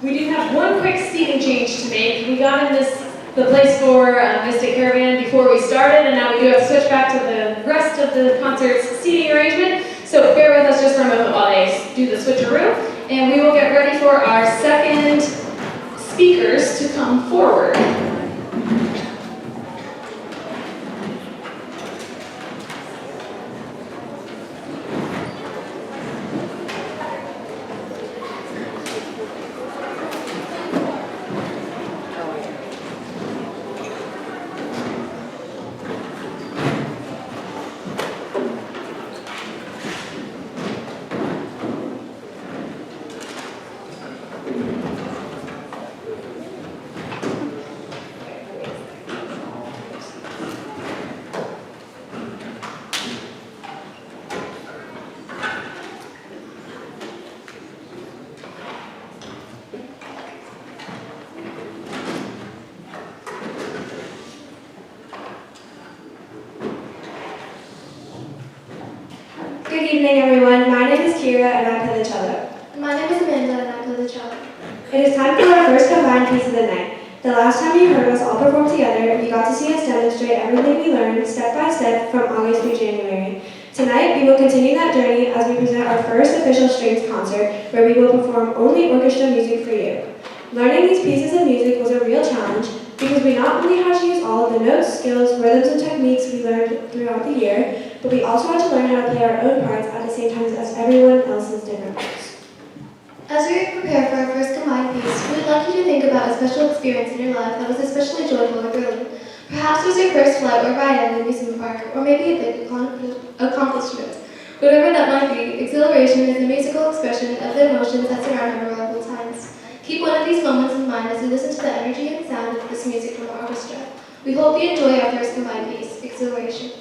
We do have one quick seating change to make. We got in the place for Mystic Caravan before we started, and now we do have to switch back to the rest of the concert's seating arrangement. So bear with us just for a moment while they do the switcheroo, and we will get ready for our second speakers to come forward. Good evening, everyone. My name is Kira, and I play the cello. My name is Amanda, and I play the cello. It is time for our first combined piece of the night. The last time you heard us all perform together, you got to see us demonstrate everything we learned step by step from August through January. Tonight, we will continue that journey as we present our first official strings concert, where we will perform only orchestra music for you. Learning these pieces of music was a real challenge because we not only had to use all of the notes, skills, rhythms, and techniques we learned throughout the year, but we also had to learn how to play our own parts at the same time as everyone else's different parts. As we prepare for our first combined piece, we would like you to think about a special experience in your life that was especially joyful or thrilling. Perhaps it was your first flight or ride at an amusement park, or maybe a big accomplishment. Whatever that might be, exhilaration is the musical expression of the emotions that surround memorable times. Keep one of these moments in mind as you listen to the energy and sound of this music from the orchestra. We hope you enjoy our first combined piece, Exhilaration.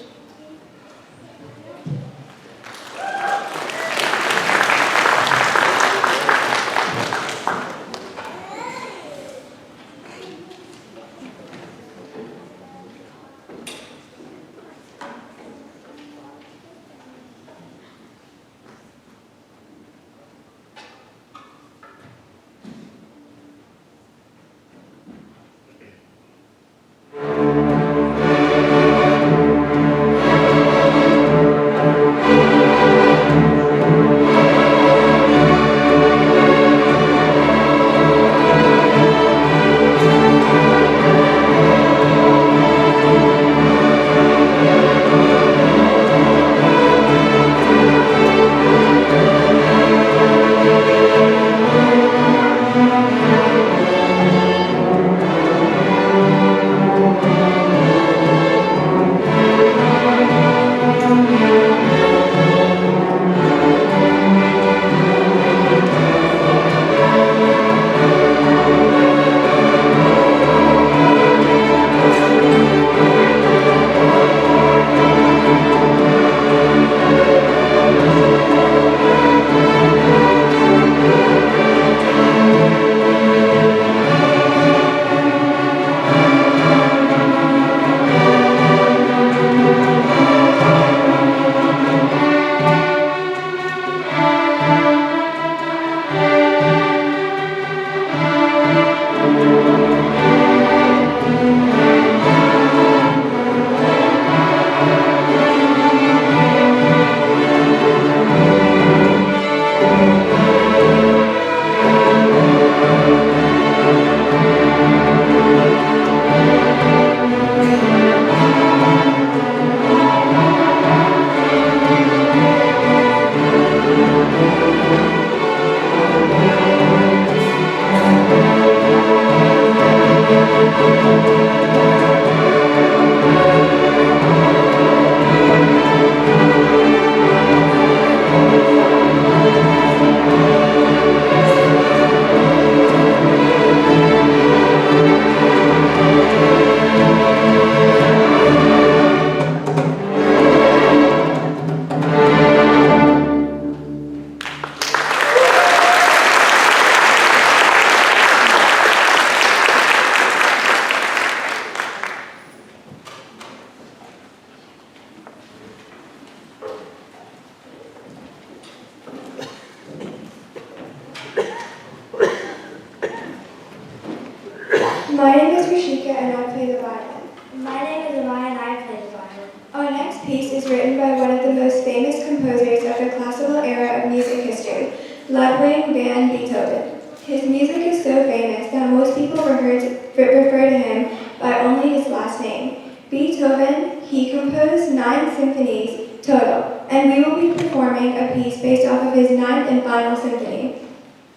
Rashika and I play the violin. My name is Ryan and I play the violin. Our next piece is written by one of the most famous composers of the classical era of music history, Ludwig van Beethoven. His music is so famous that most people refer to him by only his last name. Beethoven, he composed 9 symphonies total, and we will be performing a piece based off of his 9th and final symphony.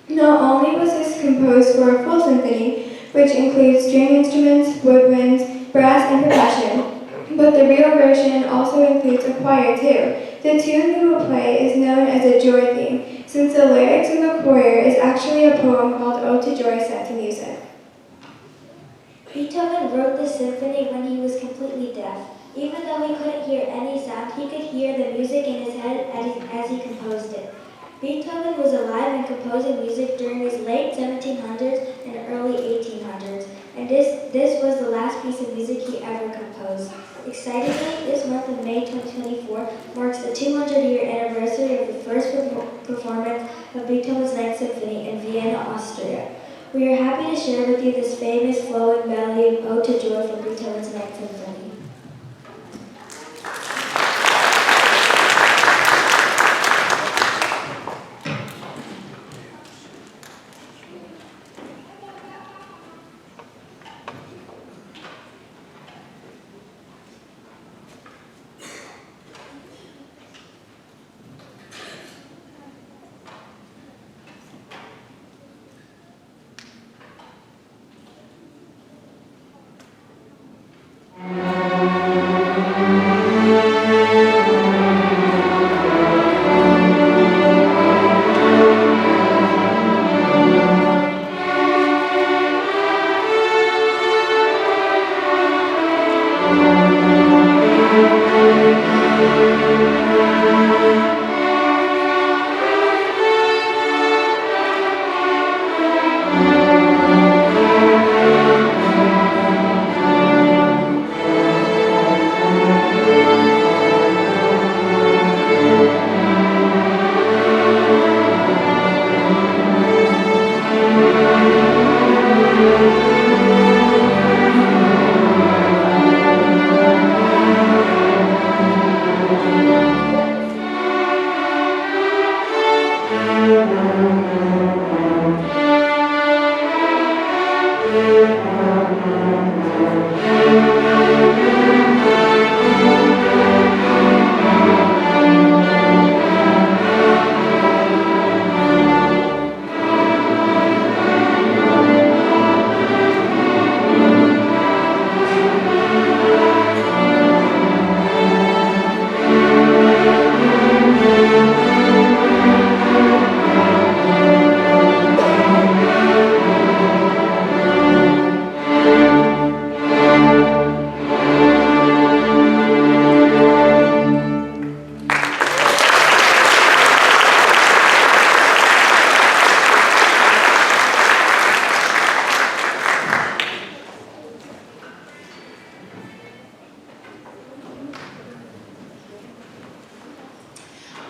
Not only was this composed for a full symphony, which includes string instruments, woodwinds, brass, and percussion, but the real version also includes a choir too. The tune we will play is known as a joy theme, since the lyrics in the choir is actually a poem called Ode to Joy set to music. Beethoven wrote this symphony when he was completely deaf. Even though he couldn't hear any sound, he could hear the music in his head as he composed it. Beethoven was alive and composing music during his late 1700s and early 1800s, and this was the last piece of music he ever composed. Excitingly, this month of May 2024 marks the 200-year anniversary of the first performance of Beethoven's Ninth Symphony in Vienna, Austria. We are happy to share with you this famous flowing melody of Ode to Joy from Beethoven's Ninth Symphony.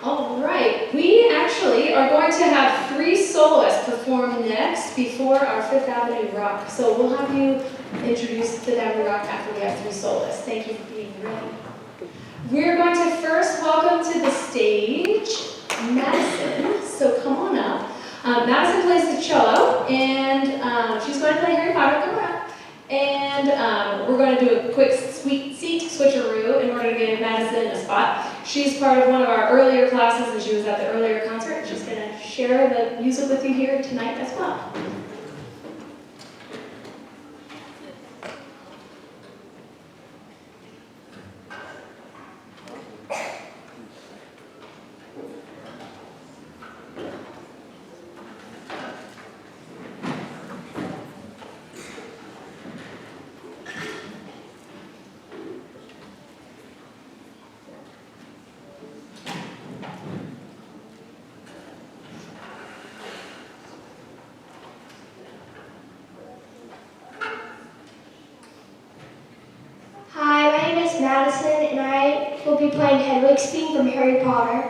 All right, we actually are going to have 3 soloists perform next before our Fifth Avenue Rock. So we'll have you introduce Fifth Avenue Rock after we have 3 soloists. Thank you for being ready. We're going to first welcome to the stage Madison. So come on up. Madison plays the cello, and she's going to play Harry Potter. Come on up. And we're going to do a quick seat switcheroo in order to give Madison a spot. She's part of one of our earlier classes, and she was at the earlier concert, and she's going to share the music with you here tonight as well. Madison, and I will be playing Hedwig's theme from Harry Potter.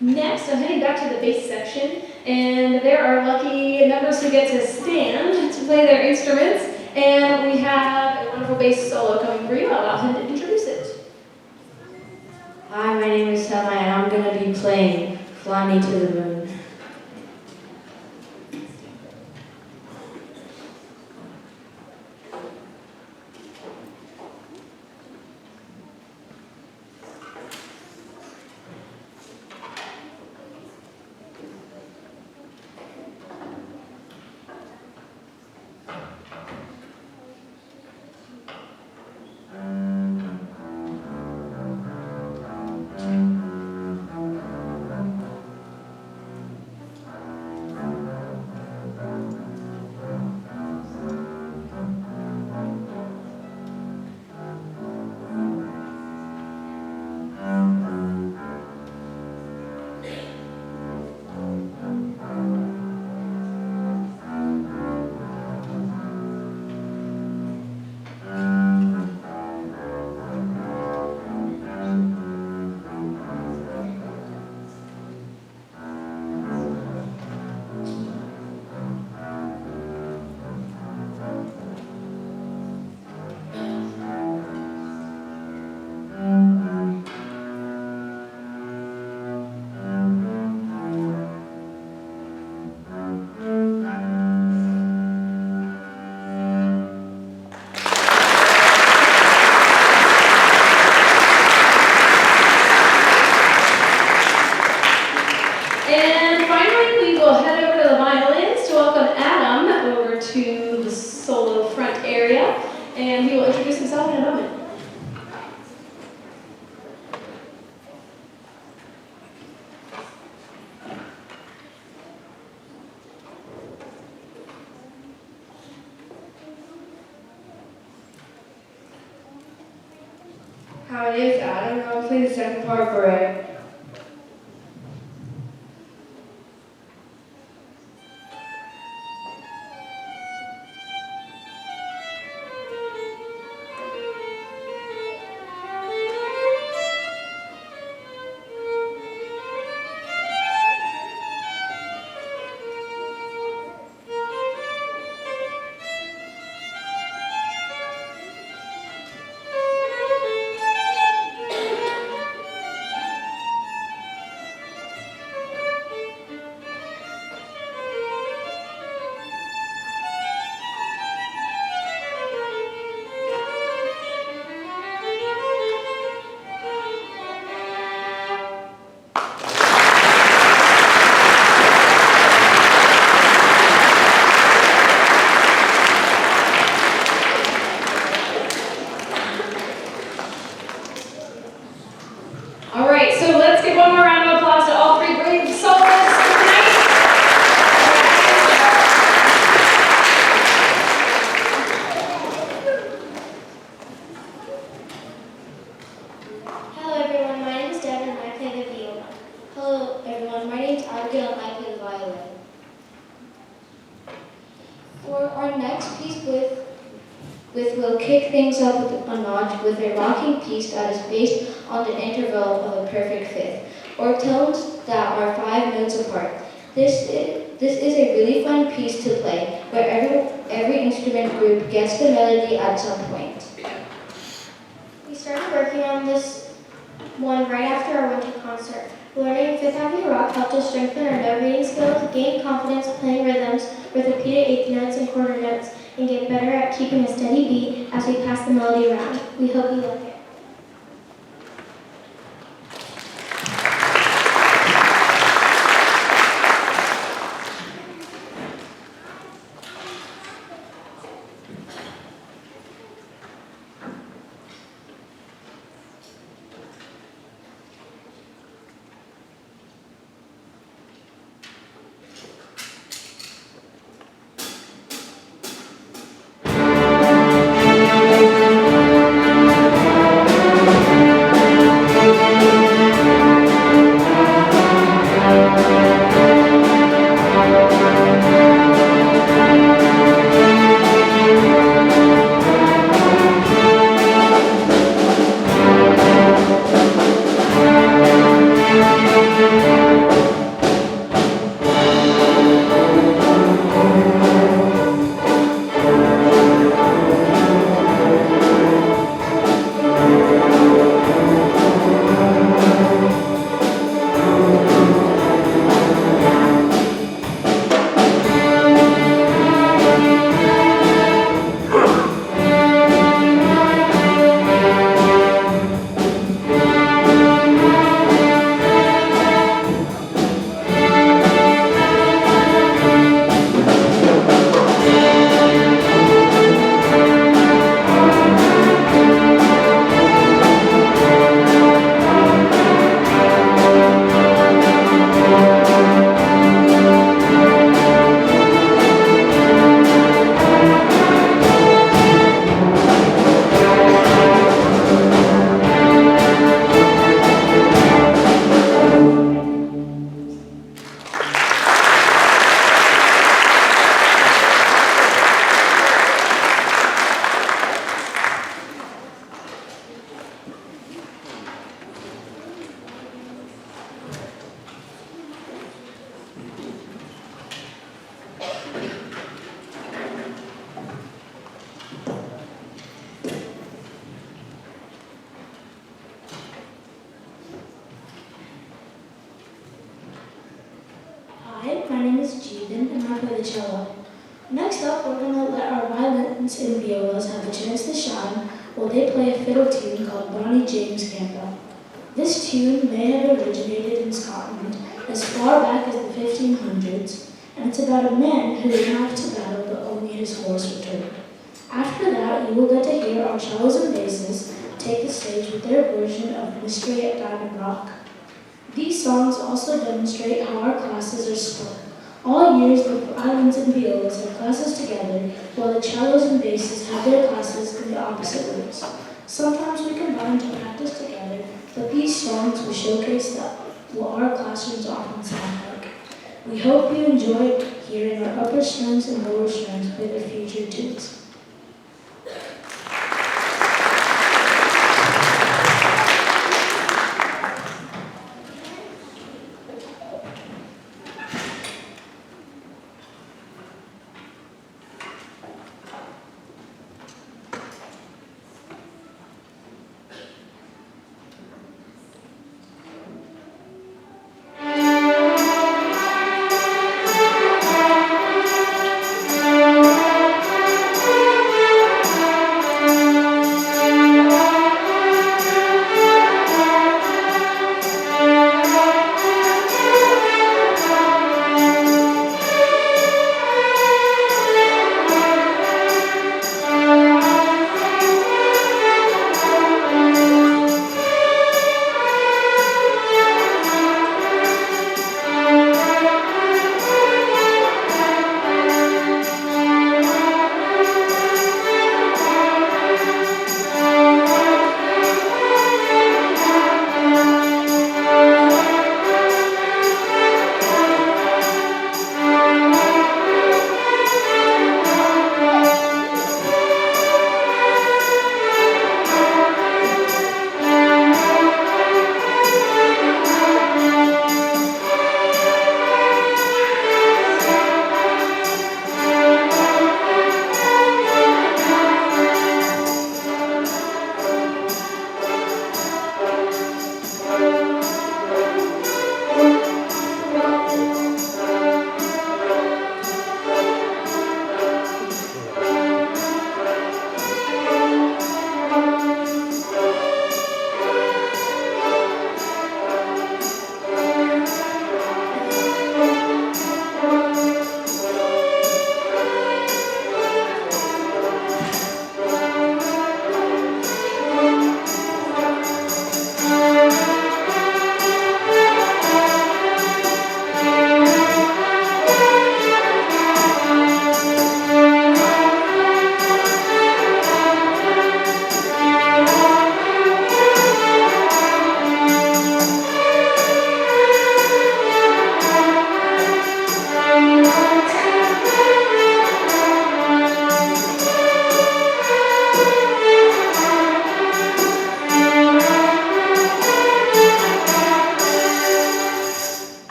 Next, I'm heading back to the bass section, and there are lucky members who get to stand to play their instruments, and we have a wonderful bass solo coming for you. I'll allow him to introduce it. Hi, my name is Selma, and I'm going to be playing Fly Me to the Moon. And finally, we will head over to the violins to welcome Adam over to the solo front area, and he will introduce himself in a moment. Hi, my name is Adam, and I'll play the second part for Ray. All right, so let's give one more round of applause to all three brave soloists tonight. Hello everyone, my name is Devin and I play the viola. Hello everyone, my name is Abigail and I play the violin. For our next piece we'll kick things up a notch with a rocking piece that is based on the interval of a perfect fifth, or tones that are 5 notes apart. This is a really fun piece to play, where every instrument group gets the melody at some point. We started working on this one right after our winter concert. Learning Fifth Avenue Rock helped us strengthen our note reading skills, gain confidence playing rhythms with repeated eighth notes and quarter notes, and get better at keeping a steady beat as we pass the melody around. We hope you like it. is Jeevan, and I play the cello. Next up, we're going to let our violins and violas have a chance to shine while they play a fiddle tune called Bonnie James Campbell. This tune may have originated in Scotland as far back as the 1500s, and it's about a man who went off to battle but only his horse returned. After that, you will get to hear our cellos and basses take the stage with their version of Mystery at Diamond Rock. These songs also demonstrate how our classes are split. All years, the violins and violas have classes together, while the cellos and basses have their classes in the opposite rooms. Sometimes we combine to practice together, but these songs will showcase what our classrooms often sound like. We hope you enjoy hearing our upper strings and lower strings play their featured tunes. Thank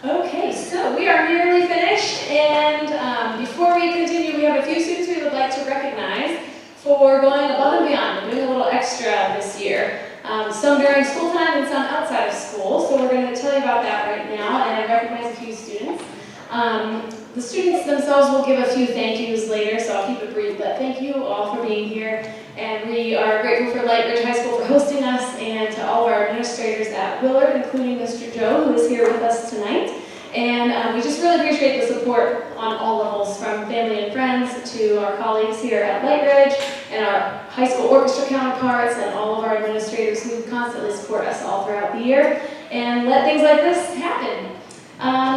Okay, so we are nearly finished, and before we continue, we have a few students we would like to recognize for going above and beyond and doing a little extra this year. Some during school time and some outside of school, so we're going to tell you about that right now, and I recognize a few students. The students themselves will give a few thank yous later, so I'll keep it brief, but thank you all for being here. And we are grateful for Light Ridge High School for hosting us, and to all of our administrators at Willard, including Mr. Joe, who is here with us tonight. And we just really appreciate the support on all levels, from family and friends to our colleagues here at Light Ridge, and our high school orchestra counterparts, and all of our administrators who constantly support us all throughout the year, and let things like this happen.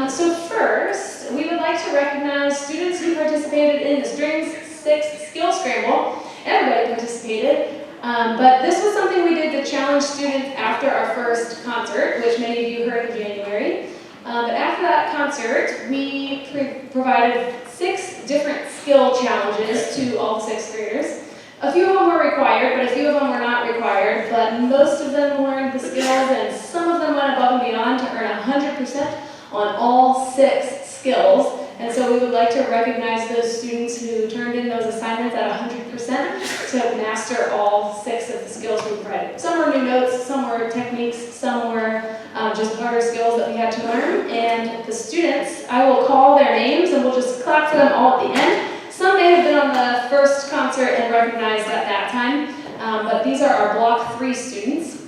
So first, we would like to recognize students who participated in the Strings 6 Skill Scramble. Everybody participated, but this was something we did to challenge students after our first concert, which many of you heard in January. But after that concert, we provided 6 different skill challenges to all 6th graders. A few of them were required, but a few of them were not required, but most of them learned the skills, and some of them went above and beyond to earn 100% on all 6 skills. And so we would like to recognize those students who turned in those assignments at 100% to master all 6 of the skills we provided. Some were new notes, some were techniques, some were just harder skills that we had to learn. And the students, I will call their names and we'll just clap for them all at the end. Some may have been on the first concert and recognized at that time, but these are our Block 3 students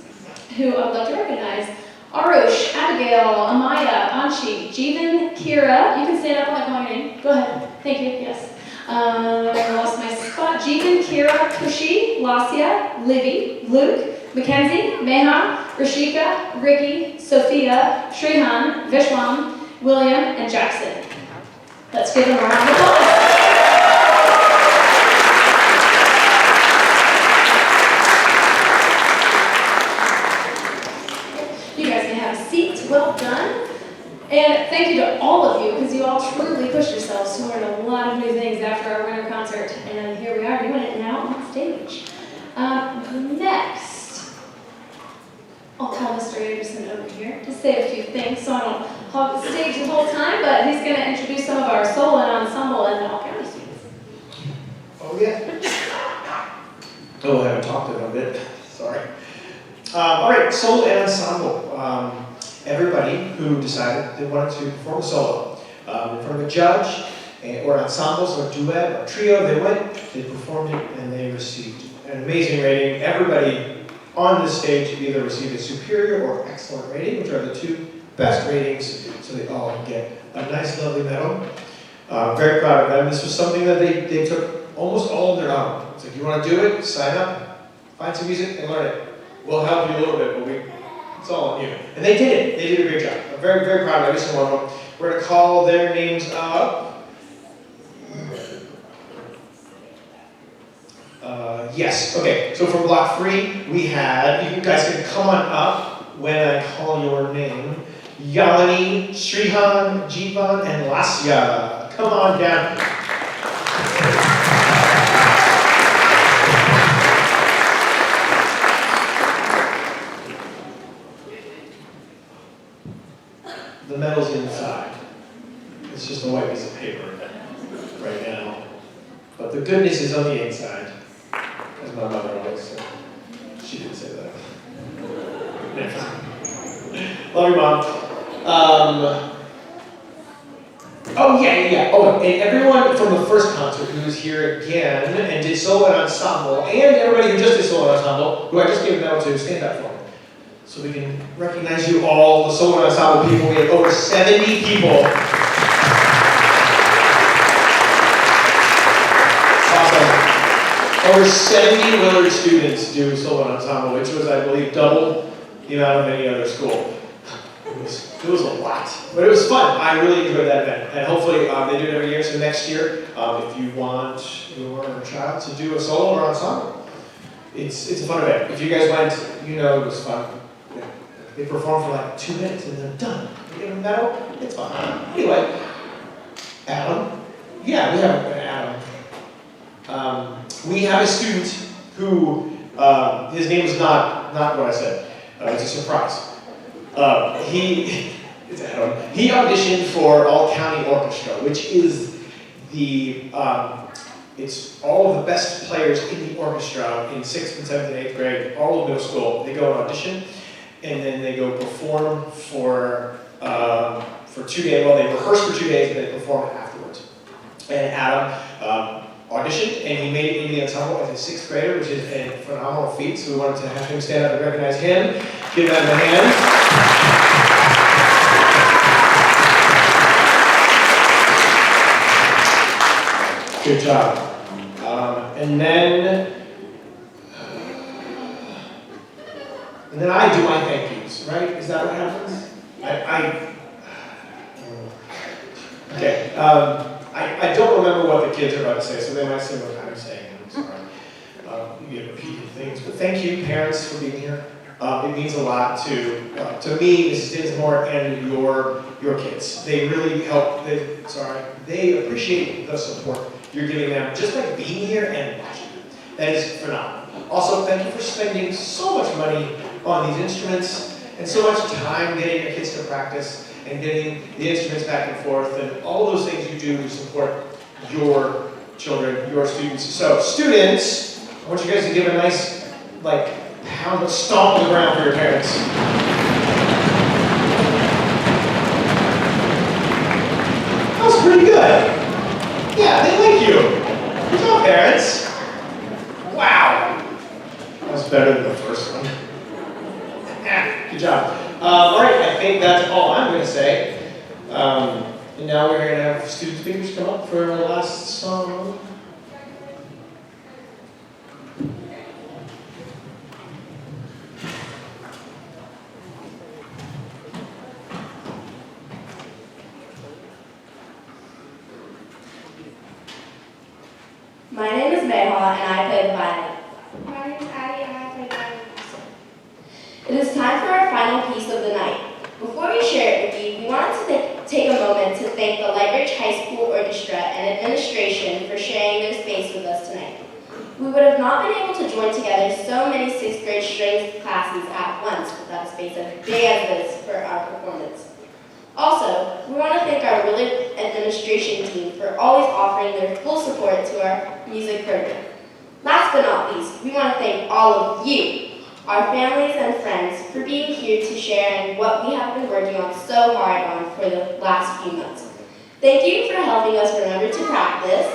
who I would like to recognize. Arush, Abigail, Amaya, Anshi, Jeevan, Kira. You can stand up and call your name. Go ahead. Thank you. Yes. I lost my spot. Jeevan, Kira, Kushi, Lasya, Livy, Luke, Mackenzie, Meha, Rashika, Ricky, Sophia, Shrihan, Vishwam, William, and Jackson. Let's give them a round of applause. Well done. And thank you to all of you, because you all truly pushed yourselves to learn a lot of new things after our winter concert. And here we are doing it now on stage. Next, I'll call Mr. Anderson over here to say a few things, so I don't hog the stage the whole time, but he's going to introduce some of our solo and ensemble and all county students. Oh, yeah. Oh, I haven't talked about it. Sorry. All right, solo and ensemble. Everybody who decided they wanted to perform a solo in front of a judge, or ensembles, or duet, or trio, they went, they performed it, and they received an amazing rating. Everybody on this stage either received a superior or excellent rating, which are the 2 best ratings, so they all get a nice, lovely medal. Very proud of them. This was something that they took almost all on their own. It's like, you want to do it? Sign up, find some music, and learn it. We'll help you a little bit, but it's all on you. And they did it. They did a great job. I'm very, very proud of every single one of them. We're going to call their names up. Yes. Okay. So from Block 3, we had, you guys can come on up when I call your name. Yalini, Shrihan, Jeevan, and Lasya. Come on down. The medal's inside. It's just a white piece of paper right now. But the goodness is on the inside. As my mother always said. She didn't say that. Love your mom. Oh, yeah. Oh, and everyone from the first concert who's here again and did solo and ensemble, and everybody who just did solo and ensemble, who I just gave a medal to, stand up for me. So we can recognize you all, the solo and ensemble people. We have over 70 people. Awesome. Over 70 Willard students do solo and ensemble, which was, I believe, double the amount of any other school. It was a lot, but it was fun. I really enjoyed that event, and hopefully they do it every year. So next year, if you want your child to do a solo or ensemble, it's a fun event. If you guys went, you know it was fun. They perform for like 2 minutes and then done. You get a medal, it's fun. Anyway, Adam. Yeah, we have Adam. We have a student who, his name is not what I said. It's a surprise. It's Adam. He auditioned for All County Orchestra, which is it's all of the best players in the orchestra in 6th and 7th and 8th grade, all of middle school. They go and audition, and then they go perform for 2 days. Well, they rehearse for 2 days, and they perform afterwards. And Adam auditioned, and he made it into the ensemble as a 6th grader, which is a phenomenal feat. So we wanted to have him stand up and recognize him. Give him a hand. Good job. And then I do my thank yous, right? Is that what happens? Okay. I don't remember what the kids are about to say, so they might say what I'm saying. I'm sorry. You get repeated things, but thank you, parents, for being here. It means a lot to me, Mrs. Dinsmore, and your kids. They really help. They appreciate the support you're giving them just by being here and watching them. That is phenomenal. Also, thank you for spending so much money on these instruments and so much time getting your kids to practice and getting the instruments back and forth and all those things you do to support your children, your students. So, students, I want you guys to give a nice, pound, stomp on the ground for your parents. That was pretty good. Yeah, they like you. Good job, parents. Wow. That was better than the first one. Good job. All right, I think that's all I'm going to say. And now we're going to have student speakers come up for our last song. My name is Mayhaw, and I play the violin. My name is Addie and I play violin. It is time for our final piece of the night. Before we share it with you, we wanted to take a moment to thank the Lightbridge High School Orchestra and administration for sharing their space with us tonight. We would have not been able to join together so many 6th grade strings classes at once without a space as big as this for our performance. Also, we want to thank our Willard administration team for always offering their full support to our music program. Last but not least, we want to thank all of you, our families and friends, for being here to share in what we have been working on so hard on for the last few months. Thank you for helping us remember to practice,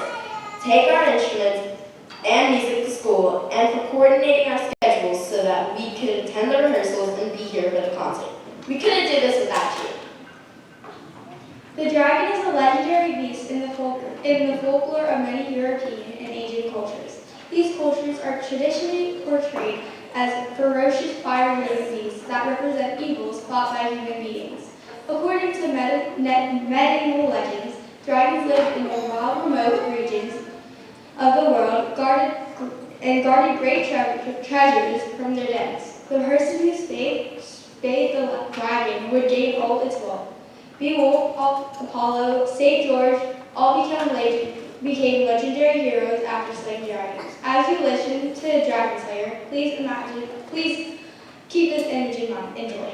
take our instruments and music to school, and for coordinating our schedules so that we could attend the rehearsals and be here for the concert. We couldn't do this without you. The dragon is a legendary beast in the folklore of many European and Asian cultures. These cultures are traditionally portrayed as ferocious fire-breathing beasts that represent evils fought by human beings. According to medieval legends, dragons lived in the wild, remote regions of the world, guarded great treasures from their dens. The person who spade the dragon would gain all its wealth. Beowulf, Apollo, St. George all became legendary heroes after slaying dragons. As you listen to Dragon Slayer, please keep this image in mind. Enjoy.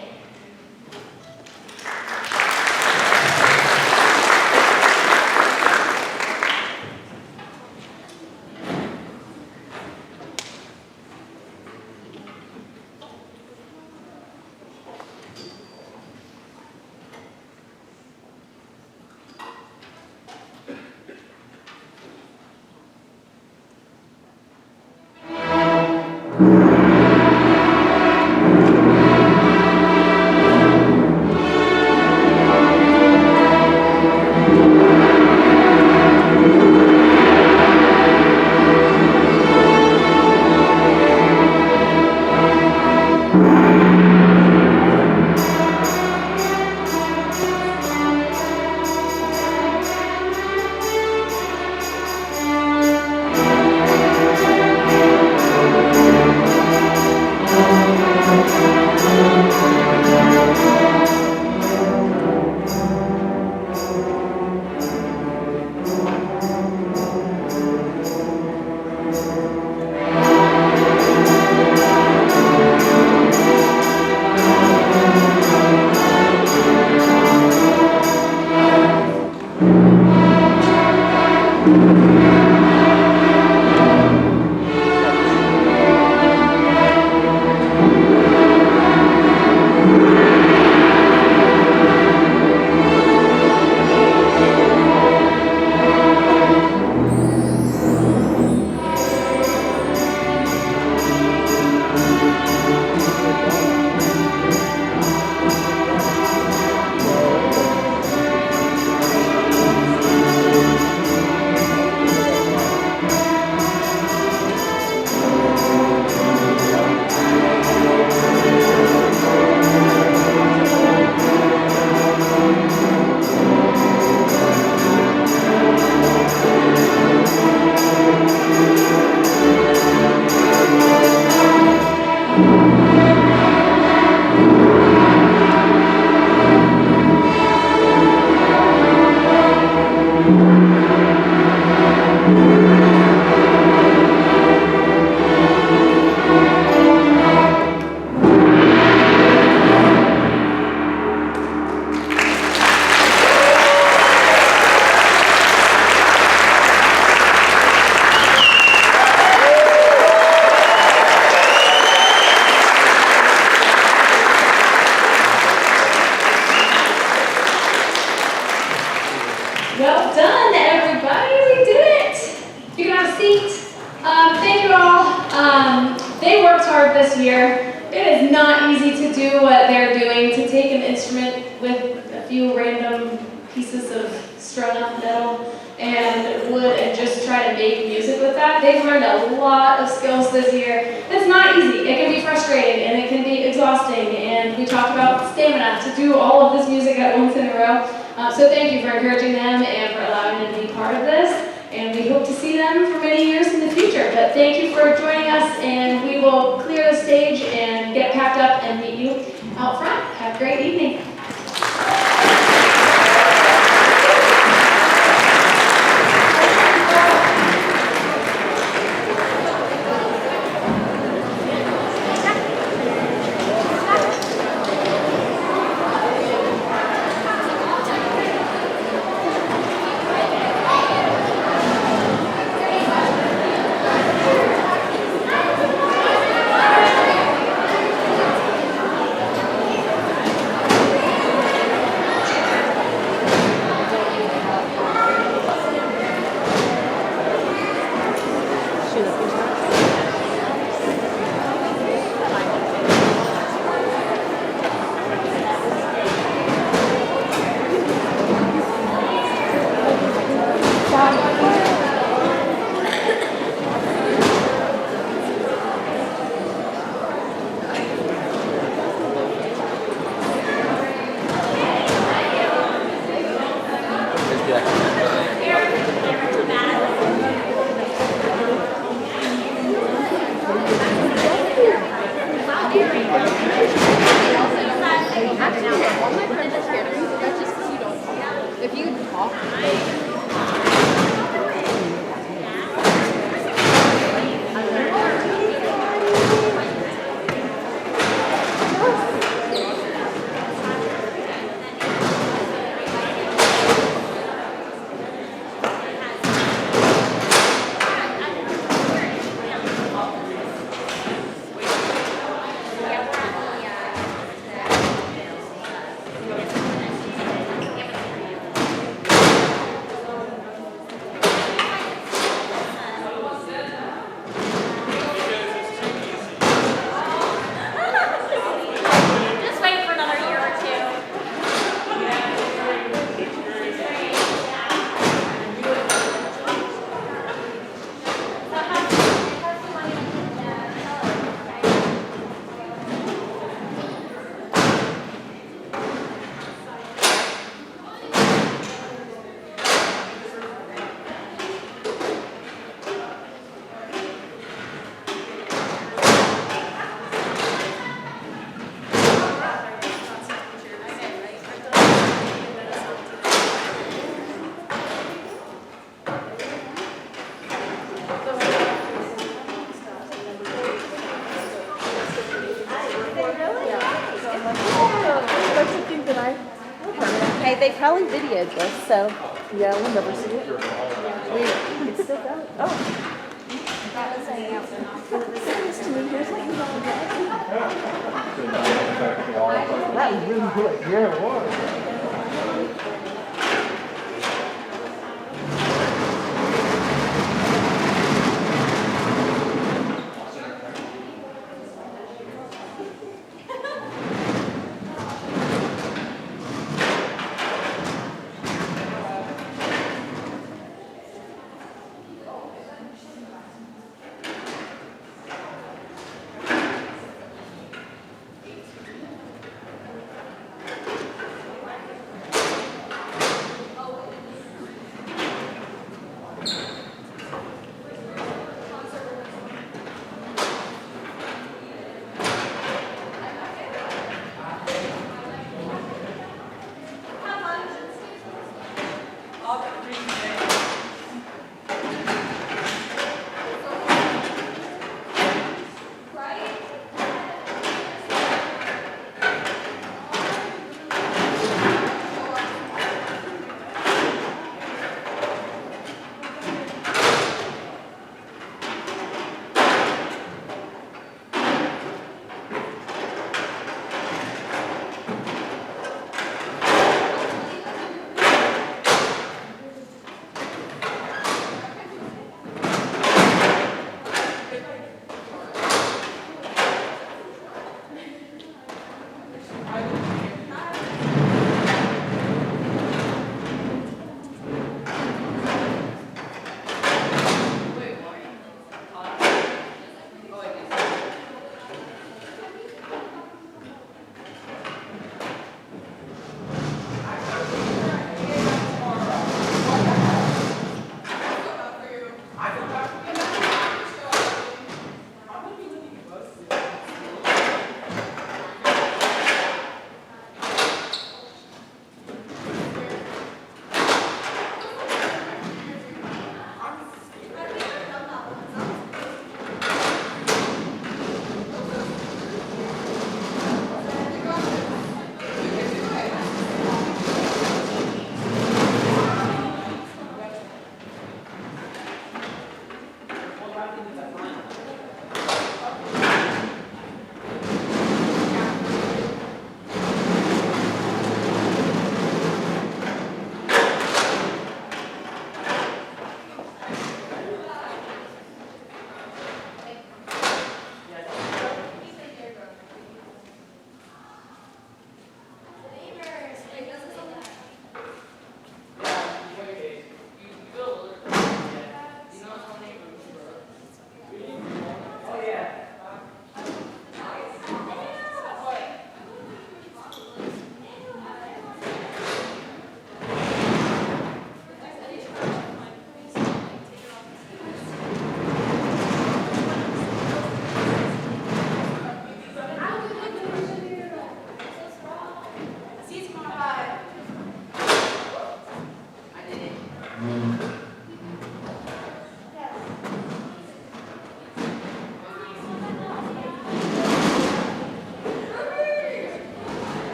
instrument with a few random pieces of strung up metal and wood and just try to make music with that. They've learned a lot of skills this year. It's not easy. It can be frustrating and it can be exhausting, and we talked about stamina to do all of this music at once in a row. So thank you for encouraging them and for allowing them to be part of this, and we hope to see them for many years in the future. But thank you for joining us, and we will clear the stage and get packed up and meet you out front. Have a great evening. Hey, they probably videoed this, so yeah, we'll never see it. It's still going. Oh. That was hanging out. That was really good. Yeah, it was.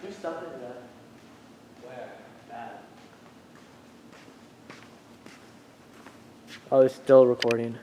There's stuff in there. Where? Bad. Oh, it's still recording.